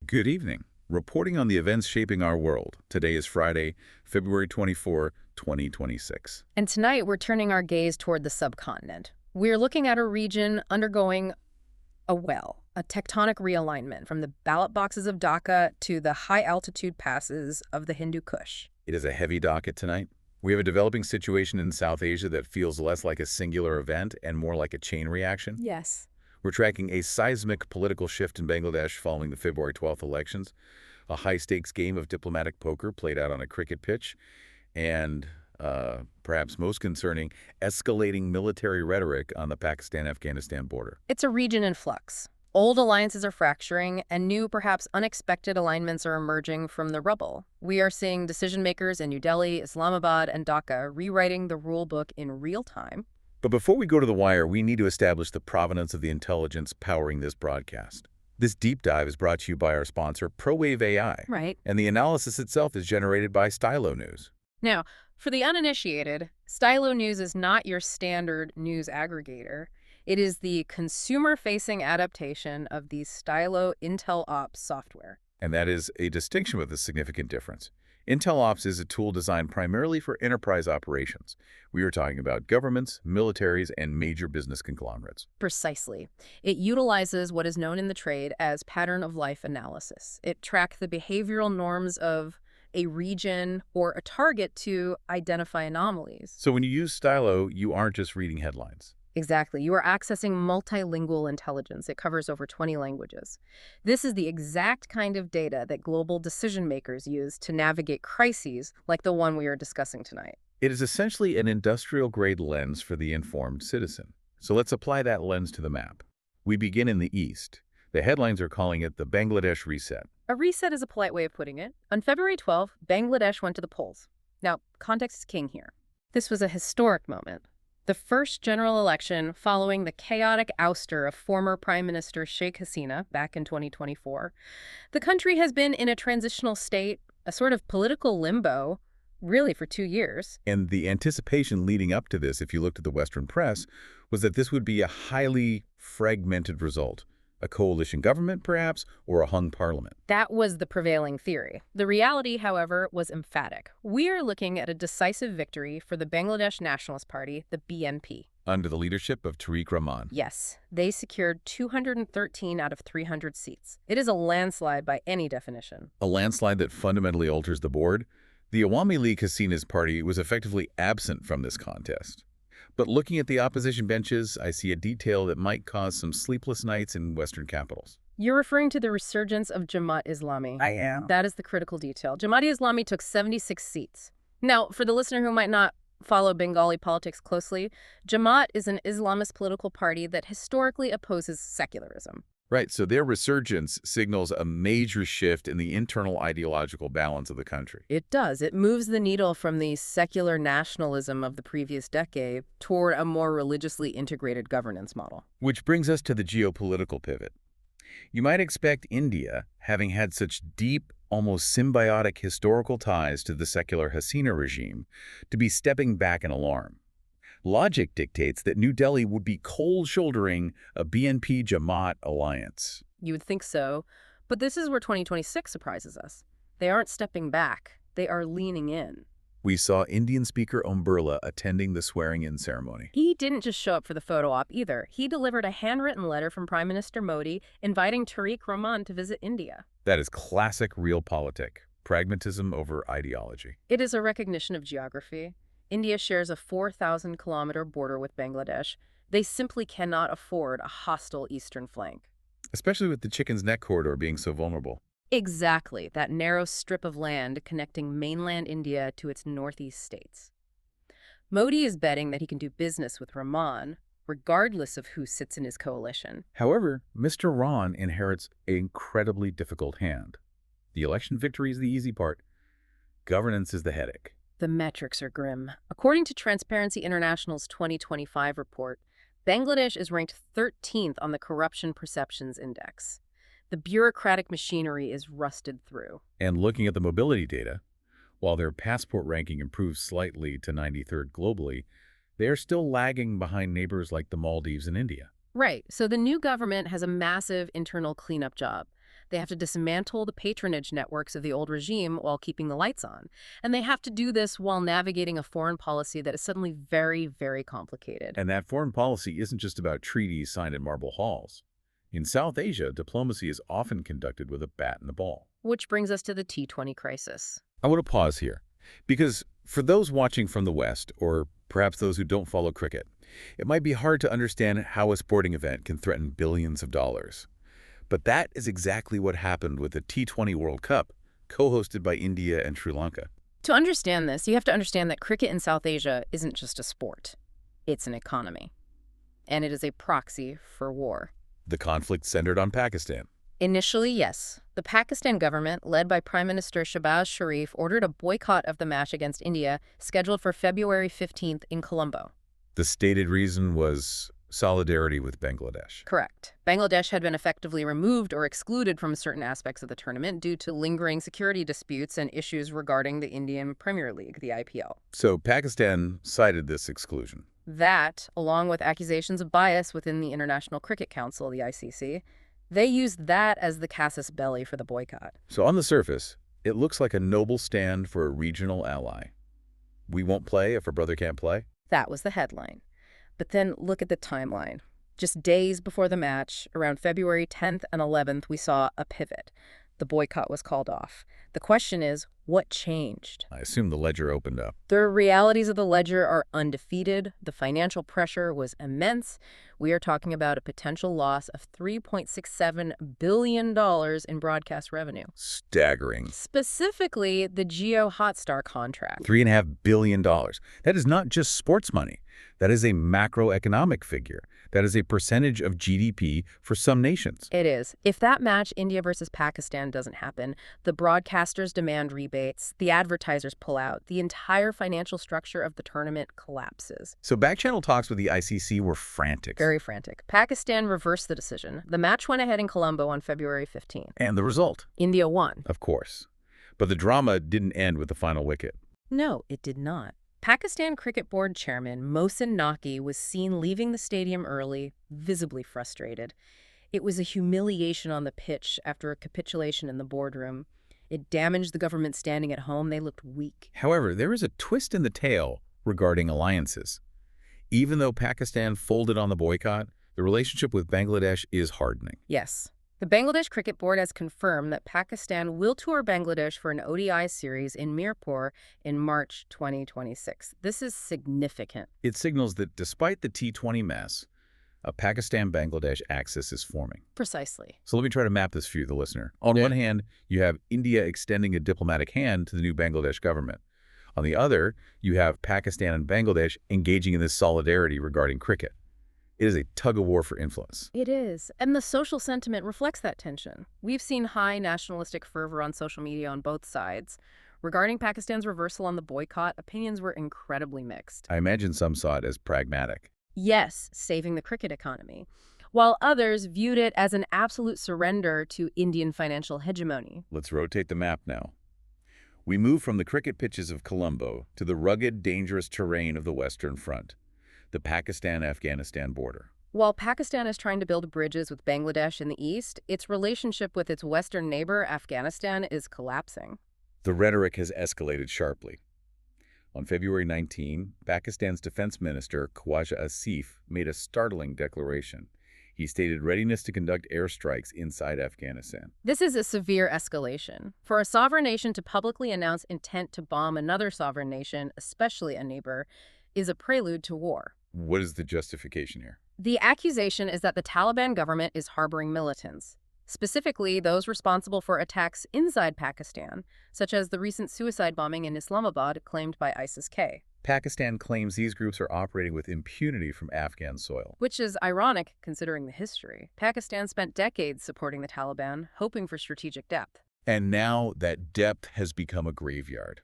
Good evening. Reporting on the events shaping our world. Today is Friday, February 24, 2026. And tonight we're turning our gaze toward the subcontinent. We're looking at a region undergoing a tectonic realignment from the ballot boxes of Dhaka to the high-altitude passes of the Hindu Kush. It is a heavy docket tonight. We have a developing situation in South Asia that feels less like a singular event and more like a chain reaction. Yes. We're tracking a seismic political shift in Bangladesh following the February 12th elections, a high-stakes game of diplomatic poker played out on a cricket pitch, and, perhaps most concerning, escalating military rhetoric on the Pakistan-Afghanistan border. It's a region in flux. Old alliances are fracturing, and new, perhaps unexpected alignments are emerging from the rubble. We are seeing decision-makers in New Delhi, Islamabad, and Dhaka rewriting the rulebook in real time. But before we go to the wire, we need to establish the provenance of the intelligence powering this broadcast. This deep dive is brought to you by our sponsor, ProWave AI. Right. And the analysis itself is generated by Stylo News. Now, for the uninitiated, Stylo News is not your standard news aggregator. It is the consumer-facing adaptation of the Stylo Intel Ops software. And that is a distinction with a significant difference. Intel Ops is a tool designed primarily for enterprise operations. We are talking about governments, militaries, and major business conglomerates. Precisely. It utilizes what is known in the trade as pattern-of-life analysis. It tracks the behavioral norms of a region or a target to identify anomalies. So when you use Stylo, you aren't just reading headlines. Exactly. You are accessing multilingual intelligence. It covers over 20 languages. This is the exact kind of data that global decision-makers use to navigate crises like the one we are discussing tonight. It is essentially an industrial-grade lens for the informed citizen. So let's apply that lens to the map. We begin in the east. The headlines are calling it the Bangladesh reset. A reset is a polite way of putting it. On February 12th, Bangladesh went to the polls. Now, context is king here. This was a historic moment. The first general election following the chaotic ouster of former Prime Minister Sheikh Hasina back in 2024. The country has been in a transitional state, a sort of political limbo, really for 2 years. And the anticipation leading up to this, if you looked at the Western press, was that this would be a highly fragmented result. A coalition government, perhaps, or a hung parliament. That was the prevailing theory. The reality, however, was emphatic. We are looking at a decisive victory for the Bangladesh Nationalist Party, the BNP. Under the leadership of Tariq Rahman. Yes, they secured 213 out of 300 seats. It is a landslide by any definition. A landslide that fundamentally alters the board. The Awami League Hasina's party was effectively absent from this contest. But looking at the opposition benches, I see a detail that might cause some sleepless nights in Western capitals. You're referring to the resurgence of Jamaat Islami. I am. That is the critical detail. Jamaat Islami took 76 seats. Now, for the listener who might not follow Bengali politics closely, Jamaat is an Islamist political party that historically opposes secularism. Right, so their resurgence signals a major shift in the internal ideological balance of the country. It does. It moves the needle from the secular nationalism of the previous decade toward a more religiously integrated governance model. Which brings us to the geopolitical pivot. You might expect India, having had such deep, almost symbiotic historical ties to the secular Hasina regime, to be stepping back in alarm. Logic dictates that New Delhi would be cold-shouldering a BNP-Jamaat alliance. You would think so, but this is where 2026 surprises us. They aren't stepping back. They are leaning in. We saw Indian Speaker Om Birla attending the swearing-in ceremony. He didn't just show up for the photo op either. He delivered a handwritten letter from Prime Minister Modi inviting Tariq Rahman to visit India. That is classic realpolitik, pragmatism over ideology. It is a recognition of geography. India shares a 4,000-kilometer border with Bangladesh. They simply cannot afford a hostile eastern flank. Especially with the Chicken's Neck corridor being so vulnerable. Exactly, that narrow strip of land connecting mainland India to its northeast states. Modi is betting that he can do business with Rahman, regardless of who sits in his coalition. However, Mr. Rahman inherits an incredibly difficult hand. The election victory is the easy part. Governance is the headache. The metrics are grim. According to Transparency International's 2025 report, Bangladesh is ranked 13th on the Corruption Perceptions Index. The bureaucratic machinery is rusted through. And looking at the mobility data, while their passport ranking improved slightly to 93rd globally, they are still lagging behind neighbors like the Maldives and India. Right. So the new government has a massive internal cleanup job. They have to dismantle the patronage networks of the old regime while keeping the lights on. And they have to do this while navigating a foreign policy that is suddenly very, very complicated. And that foreign policy isn't just about treaties signed in marble halls. In South Asia, diplomacy is often conducted with a bat and a ball. Which brings us to the T20 crisis. I want to pause here, because for those watching from the West, or perhaps those who don't follow cricket, it might be hard to understand how a sporting event can threaten billions of dollars. But that is exactly what happened with the T20 World Cup, co-hosted by India and Sri Lanka. To understand this, you have to understand that cricket in South Asia isn't just a sport. It's an economy. And it is a proxy for war. The conflict centered on Pakistan. Initially, yes. The Pakistan government, led by Prime Minister Shehbaz Sharif, ordered a boycott of the match against India, scheduled for February 15th in Colombo. The stated reason was solidarity with Bangladesh. Correct. Bangladesh had been effectively removed or excluded from certain aspects of the tournament due to lingering security disputes and issues regarding the Indian Premier League, the IPL. So Pakistan cited this exclusion. That, along with accusations of bias within the International Cricket Council, the ICC, they used that as the casus belli for the boycott. So on the surface, it looks like a noble stand for a regional ally. We won't play if our brother can't play? That was the headline. But then look at the timeline. Just days before the match, around February 10th and 11th, we saw a pivot. The boycott was called off. The question is, what changed? I assume the ledger opened up. The realities of the ledger are undefeated. The financial pressure was immense. We are talking about a potential loss of $3.67 billion in broadcast revenue. Staggering. Specifically, the Geo Hotstar contract. $3.5 billion. That is not just sports money. That is a macroeconomic figure. That is a percentage of GDP for some nations. It is. If that match, India versus Pakistan, doesn't happen, the broadcasters demand rebates, the advertisers pull out, the entire financial structure of the tournament collapses. So back-channel talks with the ICC were frantic. Very frantic. Pakistan reversed the decision. The match went ahead in Colombo on February 15th. And the result? India won. Of course. But the drama didn't end with the final wicket. No, it did not. Pakistan Cricket Board Chairman Mohsin Naqvi was seen leaving the stadium early, visibly frustrated. It was a humiliation on the pitch after a capitulation in the boardroom. It damaged the government standing at home. They looked weak. However, there is a twist in the tale regarding alliances. Even though Pakistan folded on the boycott, the relationship with Bangladesh is hardening. Yes. The Bangladesh Cricket Board has confirmed that Pakistan will tour Bangladesh for an ODI series in Mirpur in March 2026. This is significant. It signals that despite the T20 mess, a Pakistan-Bangladesh axis is forming. Precisely. So let me try to map this for you, the listener. On one hand, you have India extending a diplomatic hand to the new Bangladesh government. On the other, you have Pakistan and Bangladesh engaging in this solidarity regarding cricket. It is a tug-of-war for influence. It is. And the social sentiment reflects that tension. We've seen high nationalistic fervor on social media on both sides. Regarding Pakistan's reversal on the boycott, opinions were incredibly mixed. I imagine some saw it as pragmatic. Yes, saving the cricket economy, while others viewed it as an absolute surrender to Indian financial hegemony. Let's rotate the map now. We move from the cricket pitches of Colombo to the rugged, dangerous terrain of the Western Front, the Pakistan-Afghanistan border. While Pakistan is trying to build bridges with Bangladesh in the east, its relationship with its western neighbor, Afghanistan, is collapsing. The rhetoric has escalated sharply. On February 19, Pakistan's Defense Minister Khwaja Asif made a startling declaration. He stated readiness to conduct airstrikes inside Afghanistan. This is a severe escalation. For a sovereign nation to publicly announce intent to bomb another sovereign nation, especially a neighbor, is a prelude to war. What is the justification here? The accusation is that the Taliban government is harboring militants, specifically those responsible for attacks inside Pakistan, such as the recent suicide bombing in Islamabad claimed by ISIS-K. Pakistan claims these groups are operating with impunity from Afghan soil. Which is ironic considering the history. Pakistan spent decades supporting the Taliban, hoping for strategic depth. And now that depth has become a graveyard.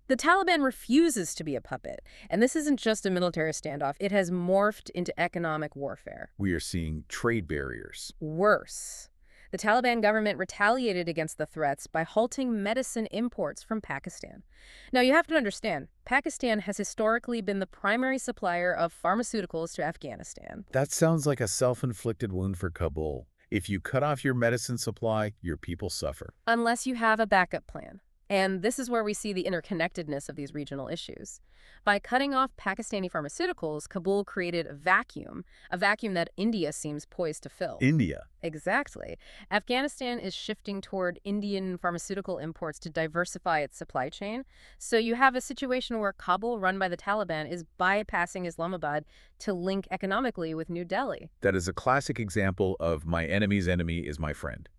The Taliban refuses to be a puppet, and this isn't just a military standoff. It has morphed into economic warfare. We are seeing trade barriers. Worse. The Taliban government retaliated against the threats by halting medicine imports from Pakistan. Now, you have to understand, Pakistan has historically been the primary supplier of pharmaceuticals to Afghanistan. That sounds like a self-inflicted wound for Kabul. If you cut off your medicine supply, your people suffer. Unless you have a backup plan. And this is where we see the interconnectedness of these regional issues. By cutting off Pakistani pharmaceuticals, Kabul created a vacuum that India seems poised to fill. India. Exactly. Afghanistan is shifting toward Indian pharmaceutical imports to diversify its supply chain. So you have a situation where Kabul, run by the Taliban, is bypassing Islamabad to link economically with New Delhi. That is a classic example of my enemy's enemy is my friend,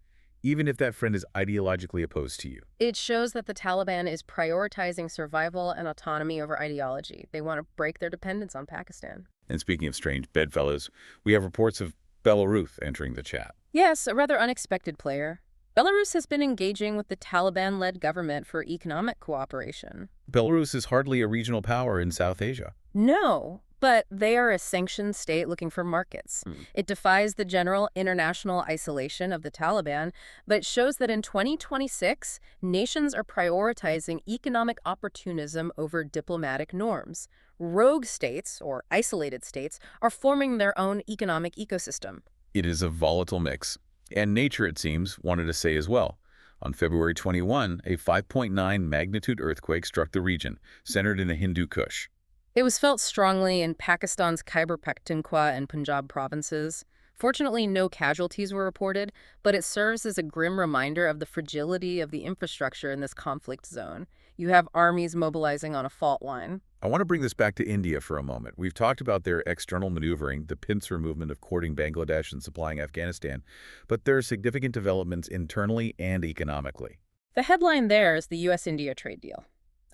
even if that friend is ideologically opposed to you. It shows that the Taliban is prioritizing survival and autonomy over ideology. They want to break their dependence on Pakistan. And speaking of strange bedfellows, we have reports of Belarus entering the chat. Yes, a rather unexpected player. Belarus has been engaging with the Taliban-led government for economic cooperation. Belarus is hardly a regional power in South Asia. No, but they are a sanctioned state looking for markets. It defies the general international isolation of the Taliban, but it shows that in 2026, nations are prioritizing economic opportunism over diplomatic norms. Rogue states, or isolated states, are forming their own economic ecosystem. It is a volatile mix. And nature, it seems, wanted to say as well. On February 21, a 5.9 magnitude earthquake struck the region, centered in the Hindu Kush. It was felt strongly in Pakistan's Khyber Pakhtunkhwa and Punjab provinces. Fortunately, no casualties were reported, but it serves as a grim reminder of the fragility of the infrastructure in this conflict zone. You have armies mobilizing on a fault line. I want to bring this back to India for a moment. We've talked about their external maneuvering, the pincer movement of courting Bangladesh and supplying Afghanistan, but there are significant developments internally and economically. The headline there is the U.S.-India trade deal.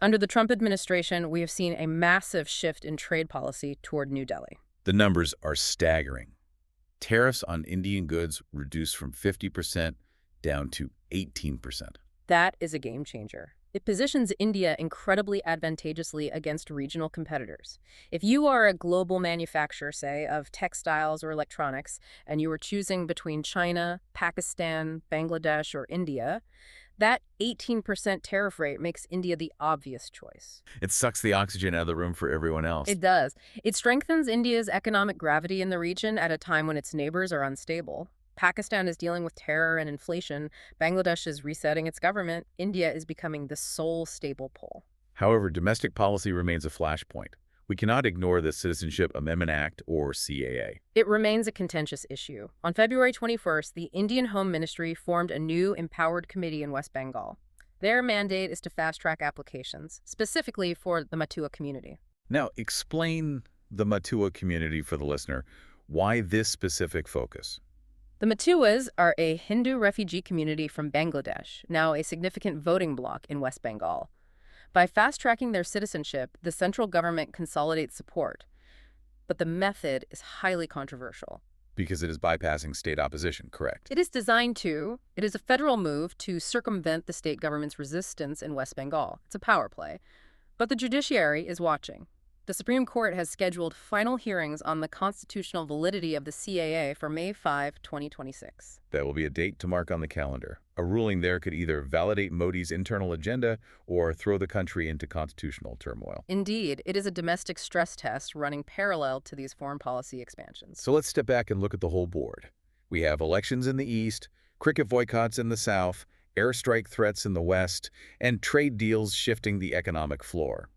Under the Trump administration, we have seen a massive shift in trade policy toward New Delhi. The numbers are staggering. Tariffs on Indian goods reduced from 50% down to 18%. That is a game changer. It positions India incredibly advantageously against regional competitors. If you are a global manufacturer, say, of textiles or electronics, and you are choosing between China, Pakistan, Bangladesh, or India, that 18% tariff rate makes India the obvious choice. It sucks the oxygen out of the room for everyone else. It does. It strengthens India's economic gravity in the region at a time when its neighbors are unstable. Pakistan is dealing with terror and inflation. Bangladesh is resetting its government. India is becoming the sole stable pole. However, domestic policy remains a flashpoint. We cannot ignore the Citizenship Amendment Act, or CAA. It remains a contentious issue. On February 21st, the Indian Home Ministry formed a new empowered committee in West Bengal. Their mandate is to fast-track applications, specifically for the Matua community. Now, explain the Matua community for the listener. Why this specific focus? The Matuas are a Hindu refugee community from Bangladesh, now a significant voting bloc in West Bengal. By fast-tracking their citizenship, the central government consolidates support. But the method is highly controversial. Because it is bypassing state opposition, correct? It is a federal move to circumvent the state government's resistance in West Bengal. It's a power play. But the judiciary is watching. The Supreme Court has scheduled final hearings on the constitutional validity of the CAA for May 5, 2026. That will be a date to mark on the calendar. A ruling there could either validate Modi's internal agenda or throw the country into constitutional turmoil. Indeed, it is a domestic stress test running parallel to these foreign policy expansions. So let's step back and look at the whole board. We have elections in the East, cricket boycotts in the South, airstrike threats in the West, and trade deals shifting the economic floor.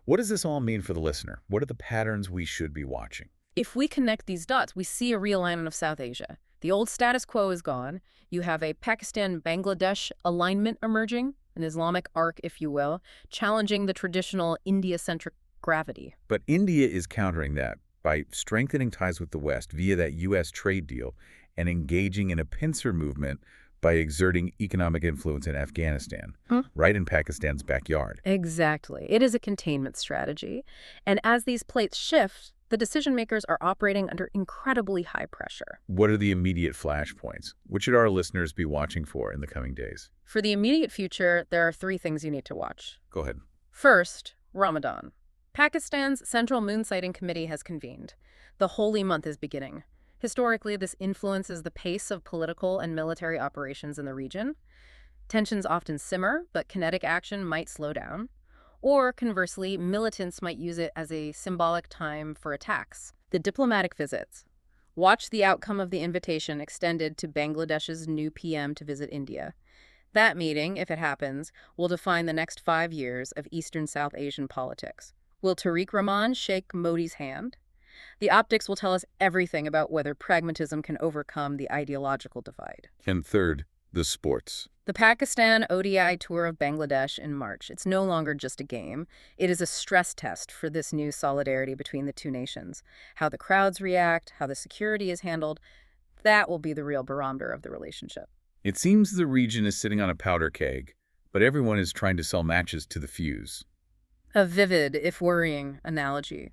What does this all mean for the listener? What are the patterns we should be watching? If we connect these dots, we see a realignment of South Asia. The old status quo is gone. You have a Pakistan-Bangladesh alignment emerging, an Islamic arc, if you will, challenging the traditional India-centric gravity. But India is countering that by strengthening ties with the West via that U.S. trade deal and engaging in a pincer movement by exerting economic influence in Afghanistan, right in Pakistan's backyard. Exactly. It is a containment strategy. And as these plates shift, the decision makers are operating under incredibly high pressure. What are the immediate flashpoints? What should our listeners be watching for in the coming days? For the immediate future, there are 3 things you need to watch. Go ahead. First, Ramadan. Pakistan's Central Moon Sighting Committee has convened. The holy month is beginning. Historically, this influences the pace of political and military operations in the region. Tensions often simmer, but kinetic action might slow down. Or, conversely, militants might use it as a symbolic time for attacks. The diplomatic visits. Watch the outcome of the invitation extended to Bangladesh's new PM to visit India. That meeting, if it happens, will define the next 5 years of Eastern South Asian politics. Will Tariq Rahman shake Modi's hand? The optics will tell us everything about whether pragmatism can overcome the ideological divide. And third, the sports. The Pakistan ODI tour of Bangladesh in March. It's no longer just a game. It is a stress test for this new solidarity between the two nations. How the crowds react, how the security is handled, that will be the real barometer of the relationship. It seems the region is sitting on a powder keg, but everyone is trying to sell matches to the fuse. A vivid, if worrying, analogy,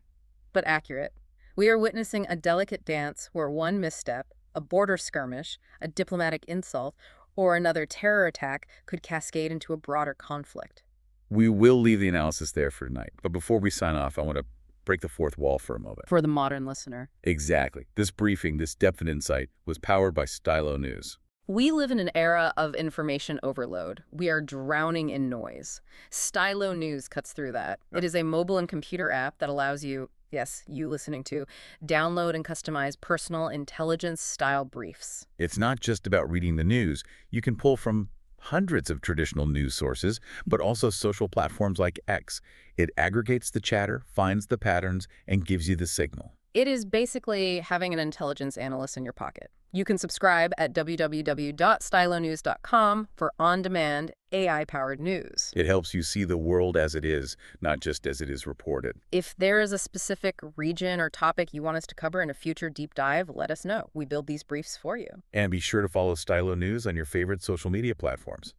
but accurate. We are witnessing a delicate dance where one misstep, a border skirmish, a diplomatic insult, or another terror attack could cascade into a broader conflict. We will leave the analysis there for tonight, but before we sign off, I want to break the fourth wall for a moment. For the modern listener. Exactly. This briefing, this depth and insight, was powered by Stylo News. We live in an era of information overload. We are drowning in noise. Stylo News cuts through that. It is a mobile and computer app that allows you, yes, you listening to, download and customize personal intelligence-style briefs. It's not just about reading the news. You can pull from hundreds of traditional news sources, but also social platforms like X. It aggregates the chatter, finds the patterns, and gives you the signal. It is basically having an intelligence analyst in your pocket. You can subscribe at www.stylonews.com for on-demand, AI-powered news. It helps you see the world as it is, not just as it is reported. If there is a specific region or topic you want us to cover in a future deep dive, let us know. We build these briefs for you. And be sure to follow Stylo News on your favorite social media platforms.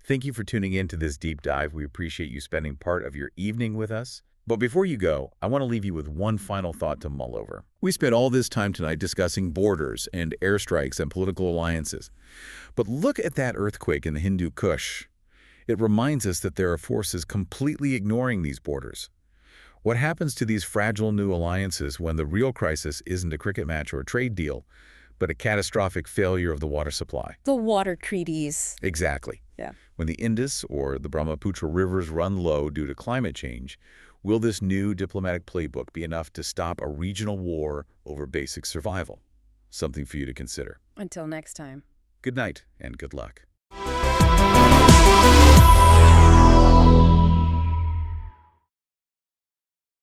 Thank you for tuning in to this deep dive. We appreciate you spending part of your evening with us. But before you go, I want to leave you with one final thought to mull over. We spent all this time tonight discussing borders and airstrikes and political alliances. But look at that earthquake in the Hindu Kush. It reminds us that there are forces completely ignoring these borders. What happens to these fragile new alliances when the real crisis isn't a cricket match or a trade deal, but a catastrophic failure of the water supply? The water treaties. Exactly. Yeah. When the Indus or the Brahmaputra rivers run low due to climate change, will this new diplomatic playbook be enough to stop a regional war over basic survival? Something for you to consider. Until next time. Good night and good luck.